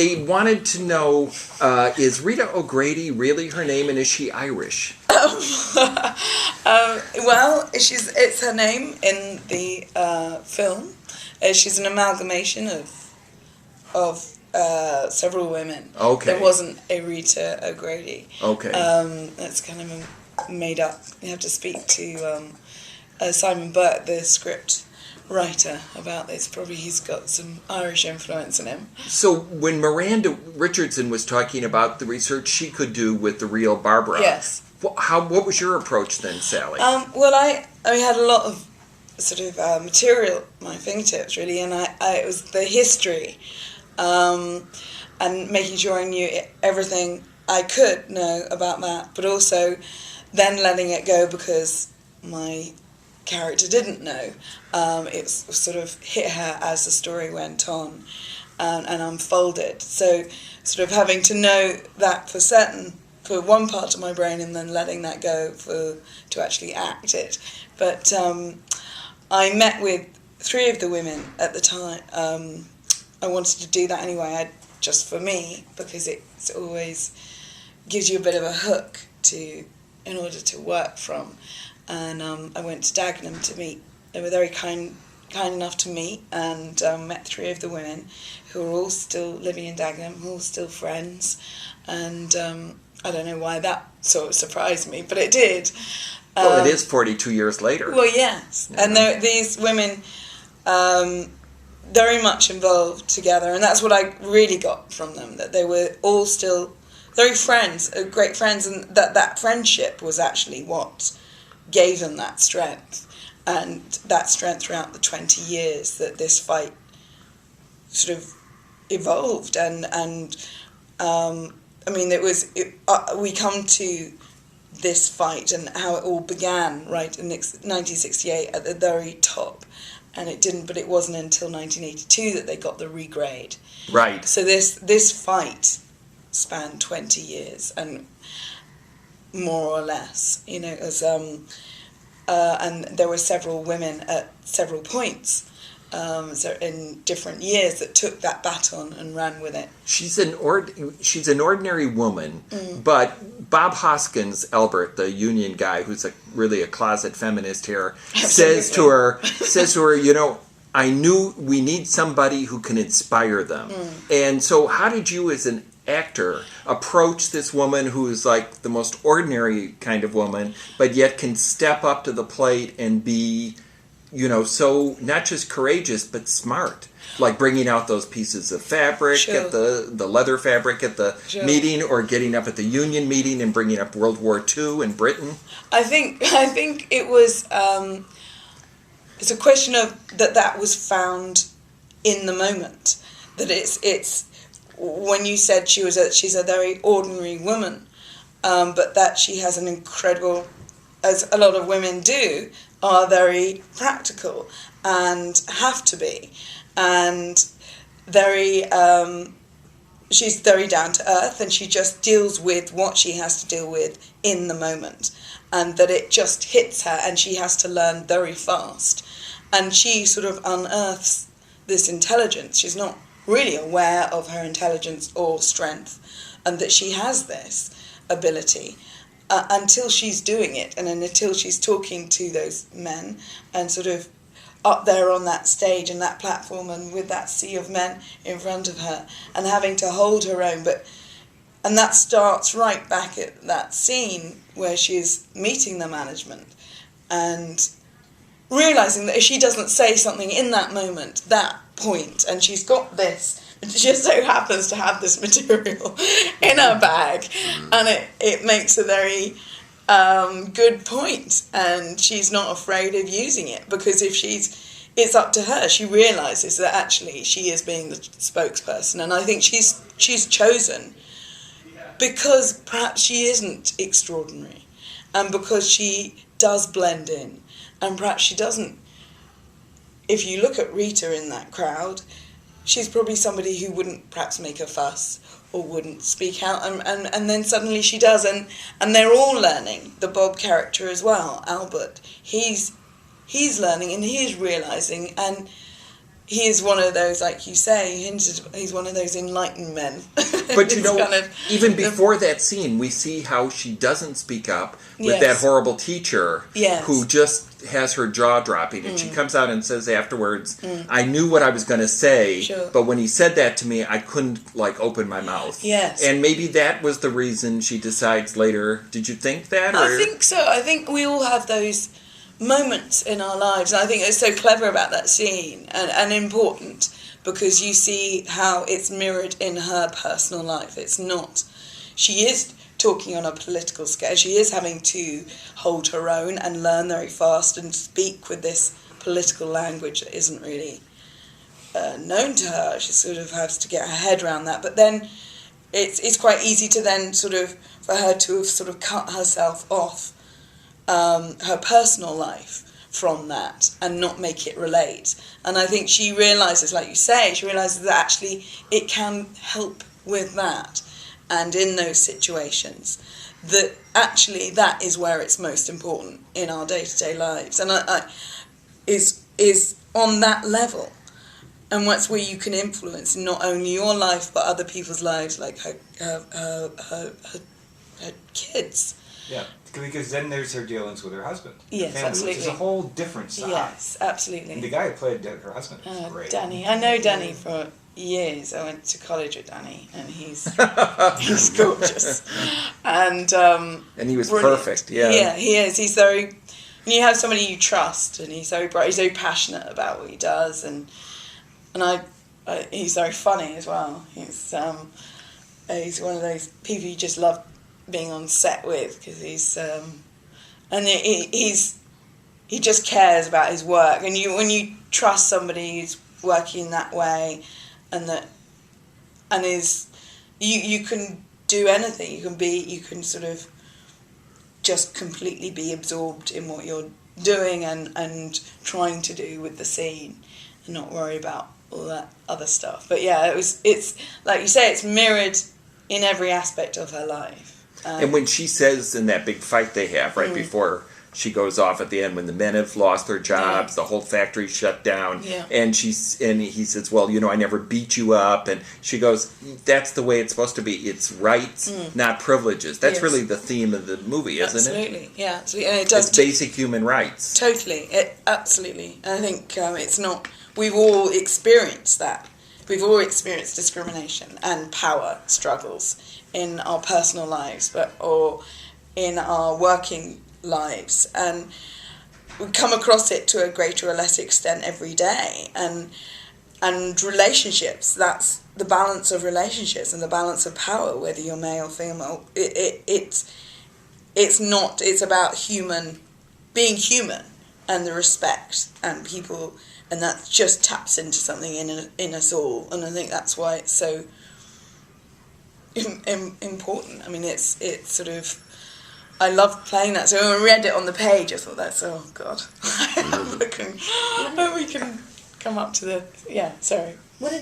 I wanted to know, is Rita O'Grady really her name, and is she Irish? Well, it's her name in the film. She's an amalgamation of several women. Okay. There wasn't a Rita O'Grady. Okay. That's kind of made up. You have to speak to Simon Burt, the script writer, about this. Probably he's got some Irish influence in him. So when Miranda Richardson was talking about the research she could do with the real Barbara, yes. What was your approach then, Sally? Well, I had a lot of sort of material at my fingertips, really, and it was the history and making sure I knew everything I could know about that, but also then letting it go because my character didn't know. It sort of hit her as the story went on and unfolded. So sort of having to know that for one part of my brain and then letting that go to actually act it. But I met with 3 of the women at the time. I wanted to do that anyway, just for me, because it always gives you a bit of a hook in order to work from. And I went to Dagenham to meet. They were very kind enough to meet, and met 3 of the women who are all still living in Dagenham, all still friends. And I don't know why that sort of surprised me, but it did. Well, it is 42 years later. Well, yes. Yeah. And these women very much involved together, and that's what I really got from them, that they were all still very friends, great friends, and that friendship was actually what gave them that strength, and that strength throughout the 20 years that this fight sort of evolved. And I mean, we come to this fight and how it all began right in 1968 at the very top, and it wasn't until 1982 that they got the regrade. Right. So this fight spanned 20 years and more or less, as and there were several women at several points in different years that took that baton and ran with it. She's an ordinary woman, but Bob Hoskins Elbert, the union guy, who's really a closet feminist here, says to her, I knew we need somebody who can inspire them. And so how did you as an actor approach this woman who is like the most ordinary kind of woman, but yet can step up to the plate and be, so not just courageous, but smart, like bringing out those pieces of fabric at the leather fabric at the meeting, or getting up at the union meeting and bringing up World War II in Britain? I think it was, it's a question of that was found in the moment, that it's when you said she's a very ordinary woman, but that she has an incredible, as a lot of women do, are very practical and have to be, and very she's very down to earth, and she just deals with what she has to deal with in the moment, and that it just hits her and she has to learn very fast, and she sort of unearths this intelligence. She's not really aware of her intelligence or strength, and that she has this ability until she's doing it, and then until she's talking to those men and sort of up there on that stage and that platform and with that sea of men in front of her and having to hold her own. And that starts right back at that scene where she's meeting the management and realising that if she doesn't say something in that moment, that point, and she's got this, she just so happens to have this material in her bag, and it makes a very good point, and she's not afraid of using it, because it's up to her. She realises that actually she is being the spokesperson, and I think she's chosen because perhaps she isn't extraordinary, and because she does blend in, and perhaps she doesn't. If you look at Rita in that crowd, she's probably somebody who wouldn't perhaps make a fuss or wouldn't speak out, and then suddenly she does, and they're all learning. The Bob character as well, Albert, he's learning and he's realising, and he is one of those, like you say, he's one of those enlightened men. But you know, even before that scene, we see how she doesn't speak up with that horrible teacher who just has her jaw dropping, and she comes out and says afterwards, I knew what I was going to say, but when he said that to me, I couldn't, like, open my mouth. Yes. And maybe that was the reason she decides later. Did you think that? Or? I think so. I think we all have those moments in our lives, and I think it's so clever about that scene and important, because you see how it's mirrored in her personal life. It's not, she is talking on a political scale, she is having to hold her own and learn very fast and speak with this political language that isn't really known to her. She sort of has to get her head around that, but then it's quite easy to then sort of, for her to have sort of cut herself off her personal life from that and not make it relate. And I think she realises, like you say, she realises that actually it can help with that, and in those situations that actually that is where it's most important in our day-to-day lives, and I is on that level, and that's where you can influence not only your life but other people's lives, like her kids. Yeah, because then there's her dealings with her husband. Yes, family, absolutely. Which is a whole different side. Yes, absolutely. And the guy who played her husband is great. Danny. I know Danny for years. I went to college with Danny, and he's gorgeous. And he was brilliant. Perfect, yeah. Yeah, he is. He's very... When you have somebody you trust, and he's very bright, he's very passionate about what he does, and I he's very funny as well. He's one of those people you just love being on set with, because he's and he just cares about his work, and when you trust somebody who's working that way, and you can do anything, you can sort of just completely be absorbed in what you're doing and trying to do with the scene, and not worry about all that other stuff. But yeah, it's like you say, it's mirrored in every aspect of her life. And when she says in that big fight they have right before she goes off at the end, when the men have lost their jobs, the whole factory shut down, and he says, well, you know, I never beat you up, and she goes, that's the way it's supposed to be. It's rights, not privileges. That's really the theme of the movie, isn't it? Absolutely, yeah, absolutely. And it does it's basic human rights. Totally, absolutely. And I think it's not. We've all experienced that. We've all experienced discrimination and power struggles in our personal lives, or in our working lives, and we come across it to a greater or less extent every day. And relationships, that's the balance of relationships and the balance of power, whether you're male or female. It's about being human, and the respect, and people, and that just taps into something in us all. And I think that's why it's so important. I mean, it's sort of, I love playing that. So when I read it on the page, I thought, that's, oh God. I hope we can come up to the, sorry.